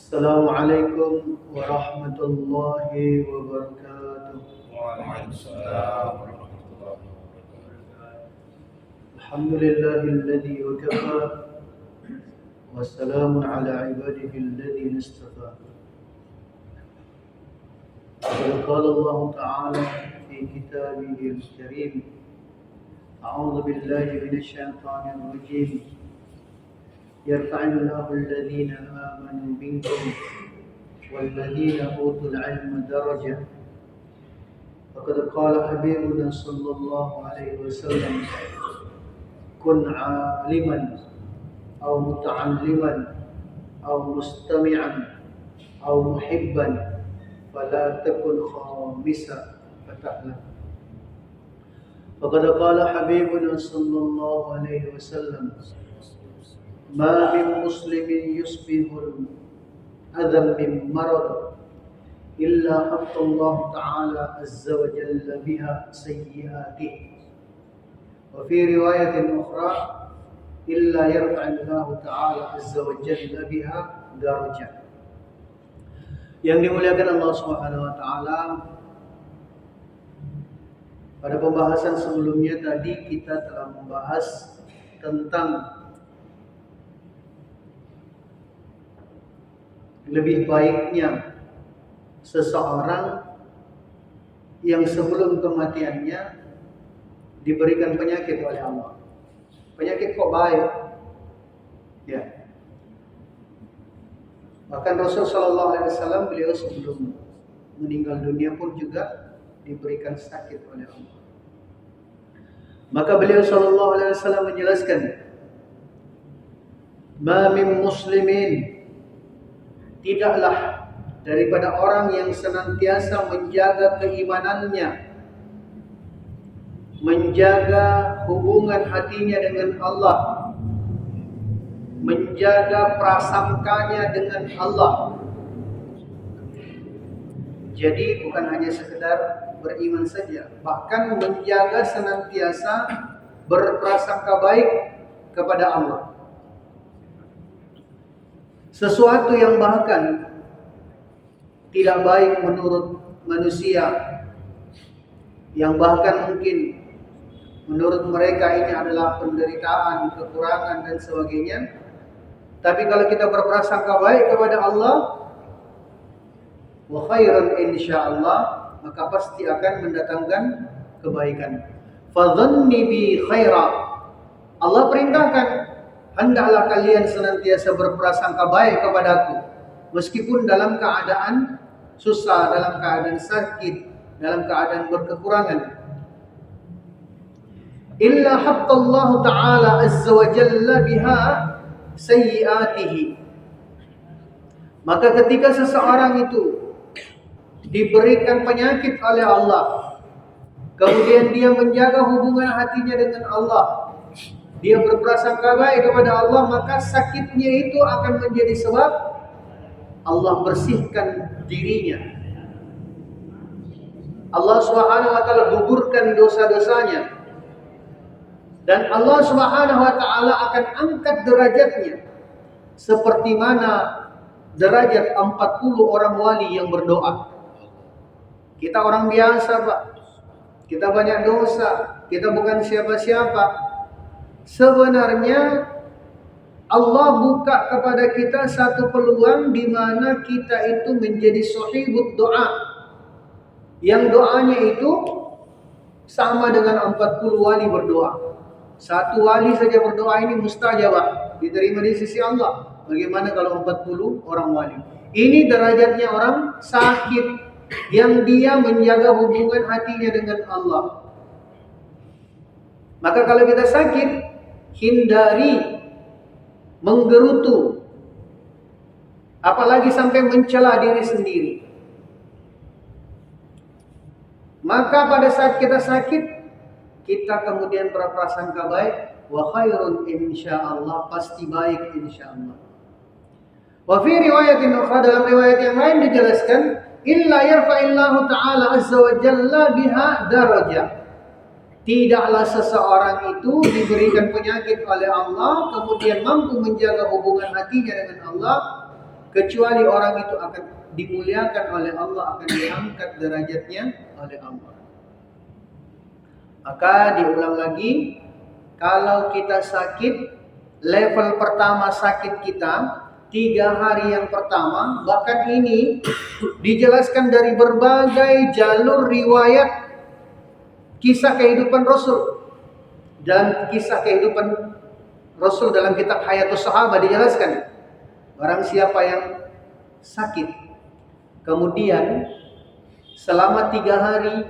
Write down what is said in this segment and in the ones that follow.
Assalamualaikum warahmatullahi wabarakatuh. Waalaikumsalam warahmatullahi wabarakatuh. Alhamdulillahilladzi wa kafa wassalamun ala ibadihi alladhina istafa. Qala Allah Ta'ala fi kitabihil karim. A'udzu billahi minasy syaithanir rajim. Yarfa'illahu alladhina amanu minkum والذين أوتوا العلم درجة فقد قال حبيبنا صلى الله عليه وسلم كن عالما أو متعلما أو مستمعا أو محبا فلا تكن خامسا فتعلم فقد قال حبيبنا صلى الله عليه وسلم ما من مسلم يصبح أذى من مرض إلا حط الله تعالى عز وجل بها سيئاته وفي رواية أخرى إلا يرفع الله تعالى عز وجل بها درجة. Yang dimuliakan Allah Subhanahu wa taala, pada pembahasan sebelumnya tadi kita telah membahas tentang lebih baiknya seseorang yang sebelum kematiannya diberikan penyakit oleh Allah. Penyakit kok baik? Ya. Bahkan Rasul Shallallahu Alaihi Wasallam beliau sebelum meninggal dunia pun juga diberikan sakit oleh Allah. Maka beliau Shallallahu Alaihi Wasallam menjelaskan, "Ma min muslimin, tidaklah daripada orang yang senantiasa menjaga keimanannya, menjaga hubungan hatinya dengan Allah, menjaga prasangkanya dengan Allah." Jadi bukan hanya sekedar beriman saja, bahkan menjaga senantiasa berprasangka baik kepada Allah. Sesuatu yang bahkan tidak baik menurut manusia, yang bahkan mungkin menurut mereka ini adalah penderitaan, kekurangan dan sebagainya. Tapi kalau kita berprasangka baik kepada Allah, wa khairan insyaallah, maka pasti akan mendatangkan kebaikan. Fadhanni bi khaira. Allah perintahkan, hendaklah kalian senantiasa berprasangka baik kepadaku, meskipun dalam keadaan susah, dalam keadaan sakit, dalam keadaan berkekurangan. Illa hattallahu ta'ala azza wa jalla biha sayyiatihi. Maka ketika seseorang itu diberikan penyakit oleh Allah, kemudian dia menjaga hubungan hatinya dengan Allah, dia berprasangka baik kepada Allah, maka sakitnya itu akan menjadi sebab Allah bersihkan dirinya. Allah Subhanahu wa taala gugurkan dosa-dosanya, dan Allah Subhanahu wa taala akan angkat derajatnya seperti mana derajat 40 orang wali yang berdoa. Kita orang biasa, Pak. Kita banyak dosa, kita bukan siapa-siapa. Sebenarnya Allah buka kepada kita satu peluang di mana kita itu menjadi sahibud doa, yang doanya itu sama dengan 40 wali berdoa. Satu wali saja berdoa ini mustajabah, diterima di sisi Allah. Bagaimana kalau 40 orang wali? Ini derajatnya orang sakit yang dia menjaga hubungan hatinya dengan Allah. Maka kalau kita sakit, hindari menggerutu, apalagi sampai mencela diri sendiri. Maka pada saat kita sakit, kita kemudian berprasangka baik, wa khairun insyaallah, pasti baik insyaallah. Wa fi riwayatin ukhra, dalam riwayat yang lain dijelaskan, illa yarfa'illahu ta'ala azza wa jalla biha darajah. Tidaklah seseorang itu diberikan penyakit oleh Allah, kemudian mampu menjaga hubungan hatinya dengan Allah, kecuali orang itu akan dimuliakan oleh Allah, akan diangkat derajatnya oleh Allah. Maka diulang lagi, kalau kita sakit, level pertama sakit kita 3 hari yang pertama, bahkan ini dijelaskan dari berbagai jalur riwayat kisah kehidupan Rasul. Dalam kisah kehidupan Rasul dalam kitab Hayatus Sahabat dijelaskan, barang siapa yang sakit, kemudian selama 3 hari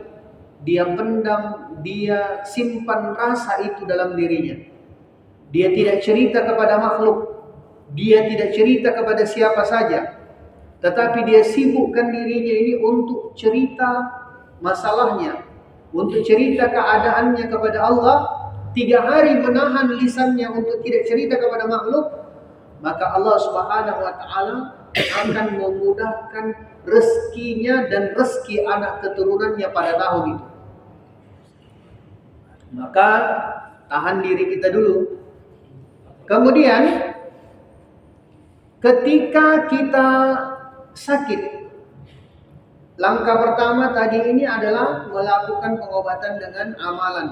dia pendam, dia simpan rasa itu dalam dirinya. Dia tidak cerita kepada makhluk, dia tidak cerita kepada siapa saja, tetapi dia sibukkan dirinya ini untuk cerita masalahnya, untuk cerita keadaannya kepada Allah. 3 hari menahan lisannya untuk tidak cerita kepada makhluk, maka Allah Subhanahu wa taala akan memudahkan rezekinya dan rezeki anak keturunannya pada tahun itu. Maka tahan diri kita dulu. Kemudian ketika kita sakit, langkah pertama tadi ini adalah melakukan pengobatan dengan amalan.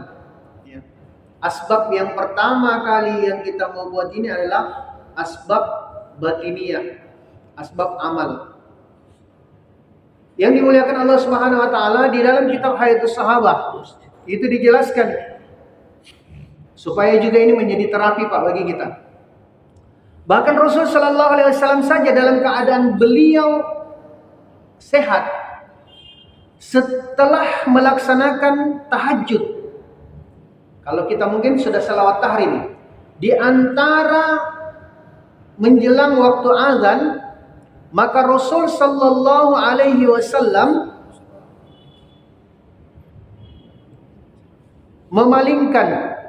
Asbab yang pertama kali yang kita mau buat ini adalah asbab batiniyah, asbab amal. Yang dimuliakan Allah Subhanahu wa taala di dalam kitab Hayatus Sahabat itu dijelaskan supaya juga ini menjadi terapi Pak bagi kita. Bahkan Rasul sallallahu alaihi wasallam saja dalam keadaan beliau sehat setelah melaksanakan tahajud. Kalau kita mungkin sudah salawat tahrim, di antara menjelang waktu azan, maka Rasul sallallahu alaihi wasallam memalingkan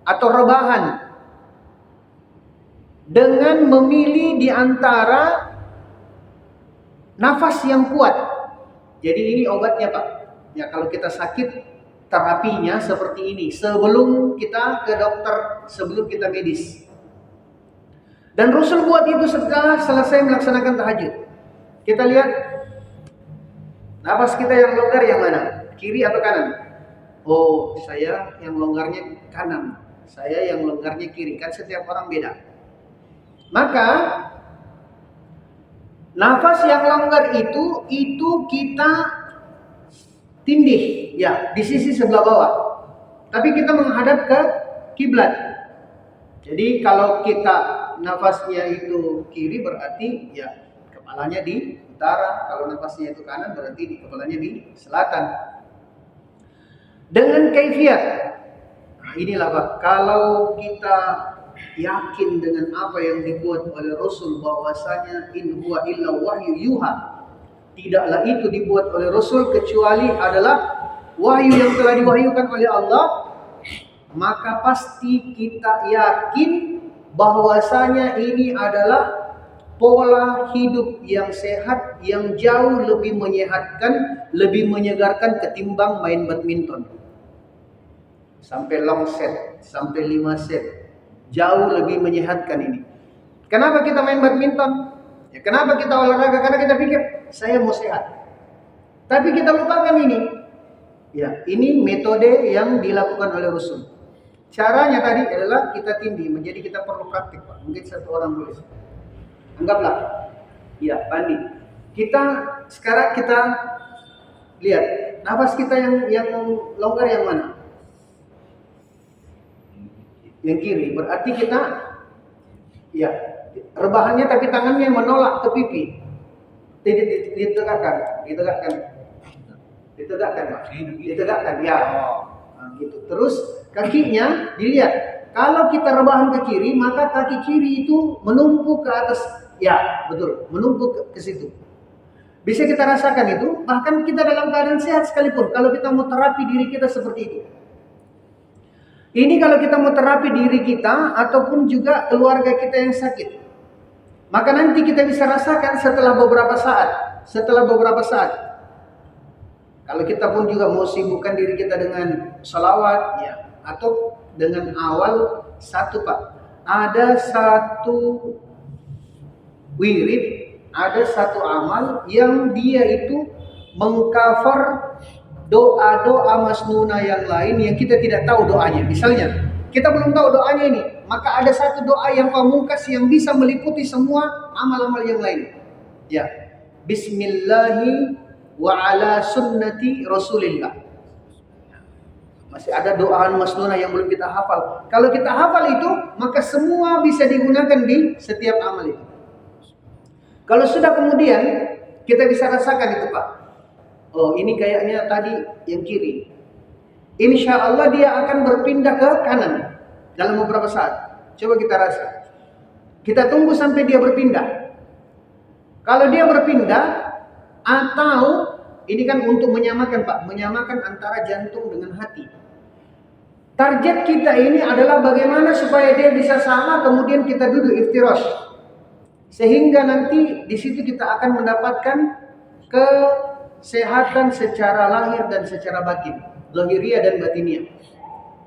atau rebahan dengan memilih di antara nafas yang kuat. Jadi ini obatnya Pak. Ya kalau kita sakit, terapinya seperti ini sebelum kita ke dokter, sebelum kita medis. Dan Rasul buat itu setelah selesai melaksanakan tahajud. Kita lihat nafas kita yang longgar yang mana? Kiri atau kanan? Oh, saya yang longgarnya kanan. Saya yang longgarnya kiri. Kan setiap orang beda. Maka nafas yang longgar itu kita tindih ya di sisi sebelah bawah. Tapi kita menghadap ke kiblat. Jadi kalau kita nafasnya itu kiri berarti ya kepalanya di utara, kalau nafasnya itu kanan berarti di kepalanya di selatan. Dengan kaifiat. Nah, inilah Pak, kalau kita yakin dengan apa yang dibuat oleh Rasul bahwasanya in huwa illa wahyu yuha, tidaklah itu dibuat oleh Rasul kecuali adalah wahyu yang telah diwahyukan oleh Allah, maka pasti kita yakin bahwasanya ini adalah pola hidup yang sehat, yang jauh lebih menyehatkan, lebih menyegarkan ketimbang main badminton. Sampai long set, sampai 5 set. Jauh lebih menyehatkan ini. Kenapa kita main badminton? Ya, kenapa kita olahraga? Karena kita pikir saya mau sehat. Tapi kita lupakan ini. Ya, ini metode yang dilakukan oleh Rasul. Caranya tadi adalah kita tindih, menjadi kita perlu praktik Pak. Mungkin satu orang boleh. Anggaplah, ya Pandi. Sekarang kita lihat nafas kita yang longgar yang mana? Yang kiri. Berarti kita ya rebahannya tapi tangannya menolak ke pipi. Ditegakkan Pak. Ditegakkan ya. Nah, gitu. Terus kakinya dilihat. Kalau kita rebahan ke kiri, maka kaki kiri itu menumpuk ke atas. Ya, betul. Menumpuk ke situ. Bisa kita rasakan itu. Bahkan kita dalam keadaan sehat sekalipun. Kalau kita mau terapi diri kita seperti itu. Ini kalau kita mau terapi diri kita ataupun juga keluarga kita yang sakit. Maka nanti kita bisa rasakan setelah beberapa saat. Kalau kita pun juga mau sibukkan diri kita dengan salawat ya, atau dengan awal satu Pak. Ada satu wirid ada satu amal yang dia itu mengcover doa-doa masnuna yang lain yang kita tidak tahu doanya. Misalnya, kita belum tahu doanya ini, maka ada satu doa yang pamungkas yang bisa meliputi semua amal-amal yang lain. Ya, Bismillahi wa ala sunnati Rasulillah. Masih ada doa masnuna yang belum kita hafal. Kalau kita hafal itu, maka semua bisa digunakan di setiap amal itu. Kalau sudah kemudian kita bisa rasakan itu, Pak. Oh, ini kayaknya tadi yang kiri. Insya Allah dia akan berpindah ke kanan dalam beberapa saat. Coba kita rasa. Kita tunggu sampai dia berpindah. Kalau dia berpindah, atau ini kan untuk menyamakan, Pak, menyamakan antara jantung dengan hati. Target kita ini adalah bagaimana supaya dia bisa sama, kemudian kita duduk iftirash. Sehingga nanti di situ kita akan mendapatkan kesehatan secara lahir dan secara batin, lahiriah dan batiniah.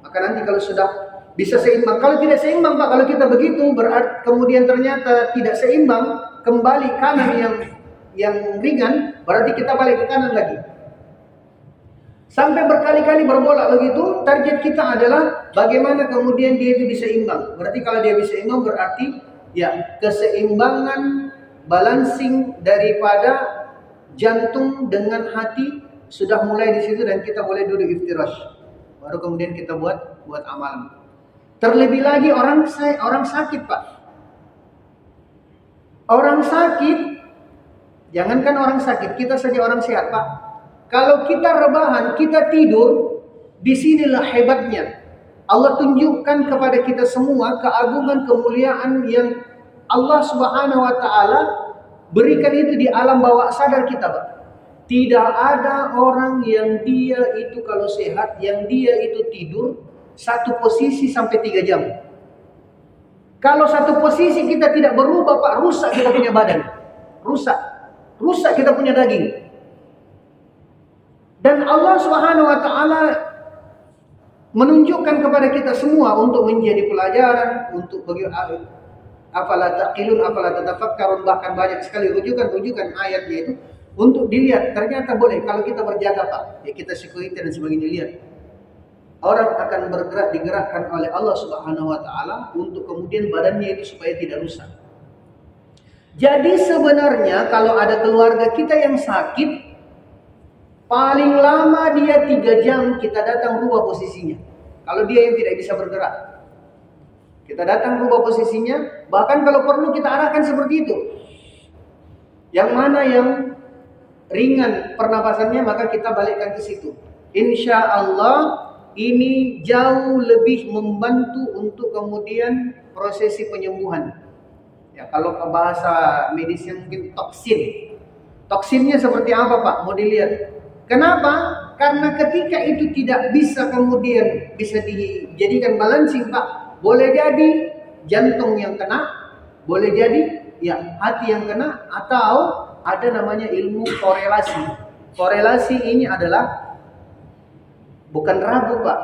Maka nanti kalau sudah bisa seimbang, kalau tidak seimbang, Pak, kalau kita begitu berarti kemudian ternyata tidak seimbang, kembali kanan yang ringan, berarti kita balik ke kanan lagi. Sampai berkali-kali berbolak begitu, target kita adalah bagaimana kemudian dia itu bisa imbang. Berarti kalau dia bisa imbang berarti ya keseimbangan balancing daripada jantung dengan hati sudah mulai di situ dan kita boleh duduk iftirash. Baru kemudian kita buat amalan. Terlebih lagi orang sakit, Pak. Orang sakit, jangankan orang sakit, kita saja orang sehat, Pak. Kalau kita rebahan, kita tidur, disinilah hebatnya. Allah tunjukkan kepada kita semua keagungan, kemuliaan yang Allah Subhanahu wa Ta'ala berikan itu di alam bawah sadar kita, Pak. Tidak ada orang yang dia itu kalau sehat, yang dia itu tidur satu posisi sampai 3 jam. Kalau satu posisi kita tidak berubah, Pak, rusak kita punya badan. Rusak kita punya daging. Dan Allah Subhanahu wa Ta'ala menunjukkan kepada kita semua untuk menjadi pelajaran, untuk bagi afala taqilun, afala tatafakkarun, bahkan banyak sekali rujukan ayatnya itu untuk dilihat. Ternyata boleh kalau kita berjaga, Pak. Ya kita security dan sebagainya, lihat. Orang akan bergerak, digerakkan oleh Allah Subhanahu wa Ta'ala untuk kemudian badannya itu supaya tidak rusak. Jadi sebenarnya kalau ada keluarga kita yang sakit, paling lama dia 3 jam kita datang rubah posisinya. Kalau dia yang tidak bisa bergerak, kita datang rubah posisinya. Bahkan kalau perlu kita arahkan seperti itu. Yang mana yang ringan pernapasannya maka kita balikkan ke situ. Insya Allah ini jauh lebih membantu untuk kemudian prosesi penyembuhan. Ya, kalau ke bahasa medisnya mungkin toksin. Toksinnya seperti apa, Pak? Mau dilihat. Kenapa? Karena ketika itu tidak bisa kemudian bisa dijadikan balancing, Pak. Boleh jadi jantung yang kena, boleh jadi ya hati yang kena, atau ada namanya ilmu korelasi. Korelasi ini adalah bukan ragu, Pak,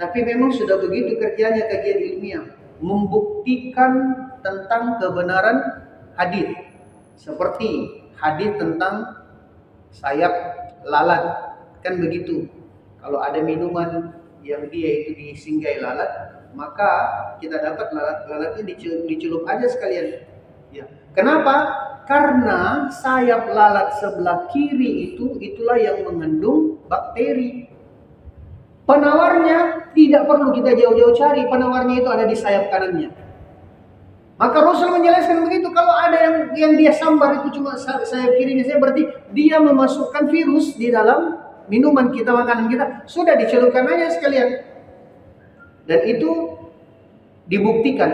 tapi memang sudah begitu kerjanya kajian ilmiah, membuktikan tentang kebenaran hadis. Seperti hadis tentang sayap lalat, kan begitu. Kalau ada minuman yang dia itu disinggai lalat, maka kita dapat lalatnya dicelup aja sekalian. Ya. Kenapa? Karena sayap lalat sebelah kiri itulah yang mengandung bakteri. Penawarnya tidak perlu kita jauh-jauh cari, penawarnya itu ada di sayap kanannya. Maka Rasul menjelaskan begitu, kalau ada yang dia sambar itu cuma sayap kirinya saya, berarti dia memasukkan virus di dalam minuman kita, makanan kita, sudah dicelupkan aja sekalian. Dan itu dibuktikan,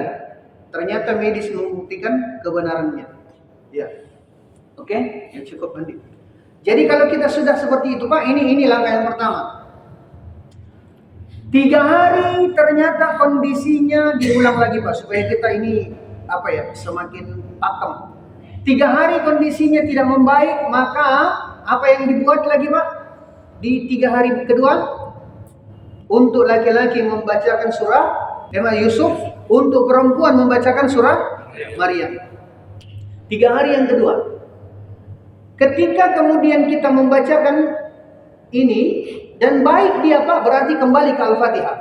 ternyata medis membuktikan kebenarannya. Ya, oke, ya cukup nanti. Jadi kalau kita sudah seperti itu, Pak, ini langkah yang pertama. 3 hari ternyata kondisinya diulang lagi, Pak, supaya kita ini semakin pakem. 3 hari kondisinya tidak membaik, maka apa yang dibuat lagi, Pak? Di 3 hari kedua, untuk laki-laki membacakan surah Yusuf, untuk perempuan membacakan surah Maryam. 3 hari yang kedua. Ketika kemudian kita membacakan ini dan baik dia Pak, berarti kembali ke Al-Fatihah.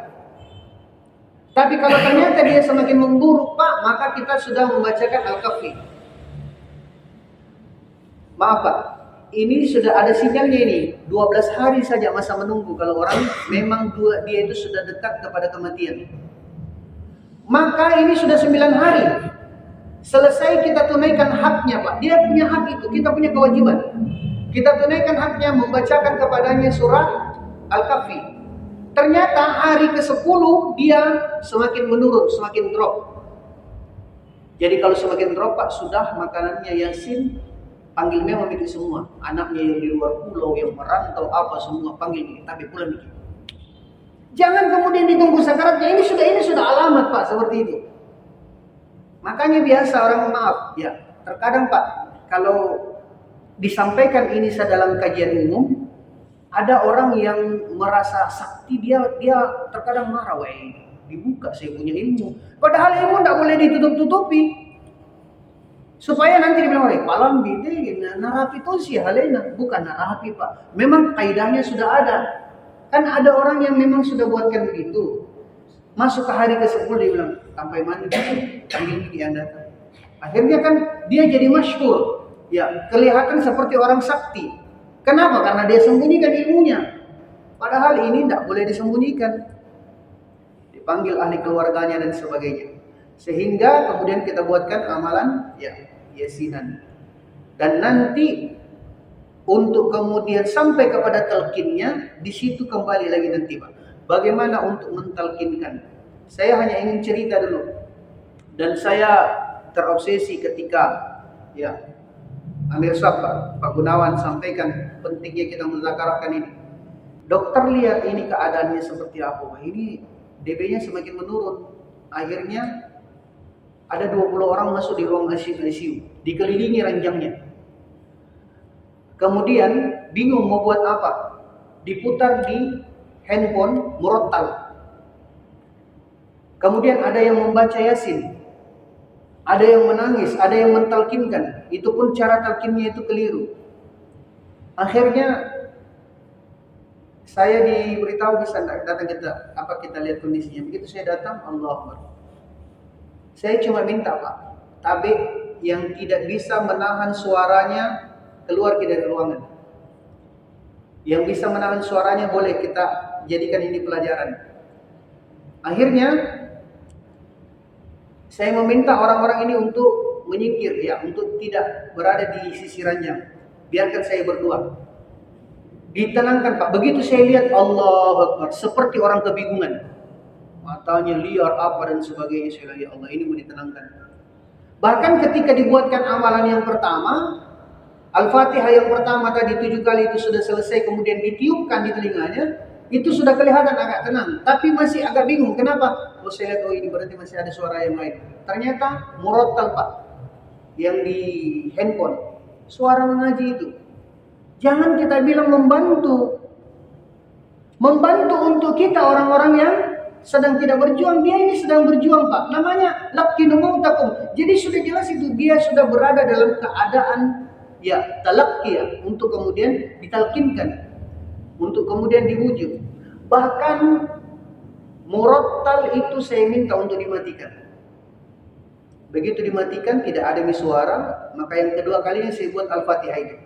Tapi kalau ternyata dia semakin memburuk Pak, maka kita sudah membacakan Al-Kahfi. Maaf Pak, ini sudah ada sinyalnya ini. 12 hari saja masa menunggu kalau orang memang dia itu sudah dekat kepada kematian. Maka ini sudah 9 hari. Selesai kita tunaikan haknya Pak. Dia punya hak itu, kita punya kewajiban. Kita tunaikan haknya membacakan kepadanya surah Al-Kahfi. Ternyata hari ke-10 dia semakin menurun, semakin drop. Jadi kalau semakin drop Pak, sudah makanannya Yasin, panggil memang itu semua. Anaknya yang di luar pulau, yang merantau, apa semua panggil ini, tapi pulang ini. Jangan kemudian ditunggu sakaratnya. Ini sudah alamat Pak, seperti itu. Makanya biasa orang maaf, ya. Terkadang Pak, kalau disampaikan ini dalam kajian umum, ada orang yang merasa sakti, dia terkadang marah, wah dibuka saya punya ilmu. Padahal ilmu tidak boleh ditutup-tutupi. Supaya nanti dibilang, malam bide narapi itu sih halena, bukan narapi Pak. Memang kaidahnya sudah ada. Kan ada orang yang memang sudah buatkan begitu. Masuk ke hari ke-10 dia bilang, sampai mana panggil dia datang. Akhirnya kan dia jadi masyhur. Ya, kelihatan seperti orang sakti. Kenapa? Karena dia sembunyikan ilmunya. Padahal ini tidak boleh disembunyikan. Dipanggil ahli keluarganya dan sebagainya. Sehingga kemudian kita buatkan amalan yasinan. Dan nanti untuk kemudian sampai kepada talqinnya, di situ kembali lagi nanti Pak. Bagaimana untuk mentalkinkan? Saya hanya ingin cerita dulu. Dan saya terobsesi ketika Amir Syab Pak Gunawan sampaikan pentingnya kita menzakarahkan ini. Dokter lihat ini keadaannya seperti apa. Wah, ini DB-nya semakin menurun. Akhirnya ada 20 orang masuk di ruang ICU, dikelilingi ranjangnya. Kemudian bingung mau buat apa. Diputar di handphone murattal. Kemudian ada yang membaca Yasin, ada yang menangis, ada yang mentalkinkan. Itu pun cara talkinnya itu keliru. Akhirnya saya diberitahu bisa datang kita lihat kondisinya. Begitu saya datang, Allahu Akbar. Saya cuma minta Pak, tabib yang tidak bisa menahan suaranya keluar dari ruangan. Yang bisa menahan suaranya boleh kita jadikan ini pelajaran. Akhirnya saya meminta orang-orang ini untuk menyingkir, untuk tidak berada di sisi ranjang. Biarkan saya berdua. Ditenangkan Pak. Begitu saya lihat, Allahu Akbar, seperti orang kebingungan. Matanya liar apa dan sebagainya. Saya lihat, ya Allah, ini mau ditenangkan. Bahkan ketika dibuatkan amalan yang pertama, Al-Fatihah yang pertama tadi 7 kali itu sudah selesai, kemudian ditiupkan di telinganya, itu sudah kelihatan agak tenang, tapi masih agak bingung. Kenapa? Saya lihat, ini berarti masih ada suara yang lain. Ternyata murattal Pak, yang di handphone, suara mengaji itu. Jangan kita bilang membantu untuk kita orang-orang yang sedang tidak berjuang. Dia ini sedang berjuang Pak, namanya laqinu mautakum. Jadi sudah jelas itu, dia sudah berada dalam keadaan talaqi, untuk kemudian ditalkinkan, untuk kemudian dibujuk. Bahkan murattal itu saya minta untuk dimatikan. Begitu dimatikan, tidak ada suara, maka yang kedua kalinya saya buat Al-Fatihah itu.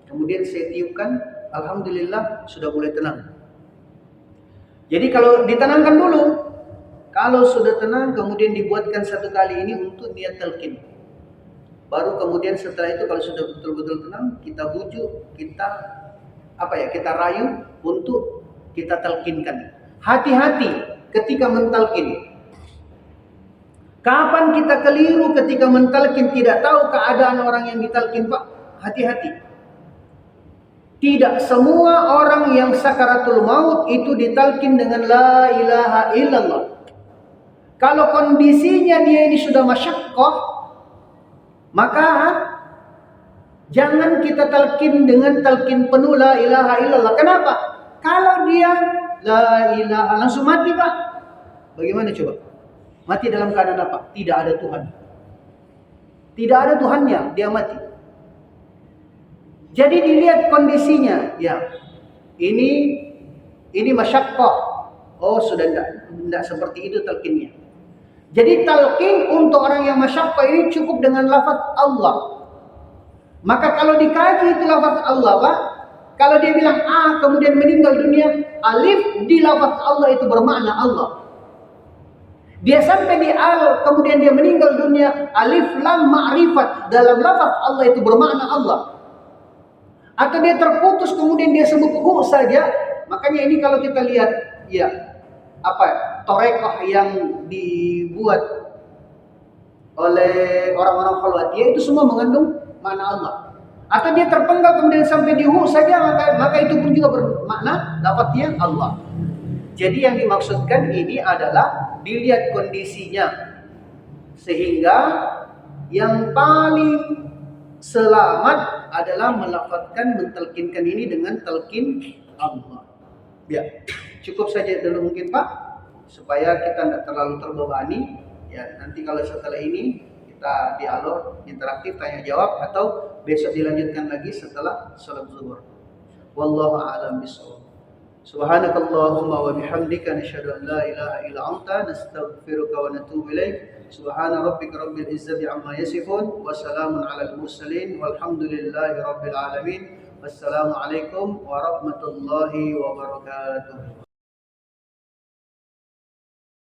Kemudian saya tiupkan, alhamdulillah sudah mulai tenang. Jadi kalau ditenangkan dulu, kalau sudah tenang kemudian dibuatkan 1 kali ini untuk niat talqin. Baru kemudian setelah itu kalau sudah betul-betul tenang, kita bujuk, kita rayu untuk kita talqinkan. Hati-hati ketika mentalkin. Kapan kita keliru ketika mentalkin, tidak tahu keadaan orang yang ditalkin Pak. Hati-hati. Tidak semua orang yang sakaratul maut itu ditalkin dengan la ilaha illallah. Kalau kondisinya dia ini sudah masyaqqah, maka jangan kita talkin dengan talkin penuh la ilaha illallah. Kenapa? Kalau dia la ilaha langsung mati Pak, bagaimana coba? Mati dalam keadaan apa? Tidak ada Tuhan. Tidak ada Tuhannya, dia mati. Jadi dilihat kondisinya, ya. Ini masyaqqah. Oh, sudah tidak seperti itu talqinnya. Jadi talqin untuk orang yang masyaqqah ini cukup dengan lafaz Allah. Maka kalau dikaji itu lafaz Allah, Pak, kalau dia bilang A kemudian meninggal dunia, alif di lafaz Allah itu bermakna Allah. Dia sampai di al kemudian dia meninggal dunia, alif lam ma'rifat dalam lafaz Allah itu bermakna Allah. Atau dia terputus kemudian dia sebut hu saja, makanya ini kalau kita lihat ya torekoh yang dibuat oleh orang-orang khalwatiyah itu semua mengandung makna Allah. Atau dia terpenggal kemudian sampai di hu saja, maka itu pun juga bermakna lafaznya Allah. Jadi yang dimaksudkan ini adalah dilihat kondisinya, sehingga yang paling selamat adalah melafadzkan, mentalkinkan ini dengan talqin Allah. Ya, cukup saja dulu mungkin Pak, supaya kita tidak terlalu terbebani. Ya, nanti kalau setelah ini kita dialog interaktif tanya jawab, atau besok dilanjutkan lagi setelah salat zuhur. Wallahu a'lam bishawab. Subhanakallahumma wa bihamdika nashhadu an la ilaha illa anta nastaghfiruka wa natubu ilaik. Subhana rabbika rabbil izzati amma yasifun wa salamun alal mursalin walhamdulillahi rabbil alamin. Wassalamu alaikum warahmatullahi wabarakatuh.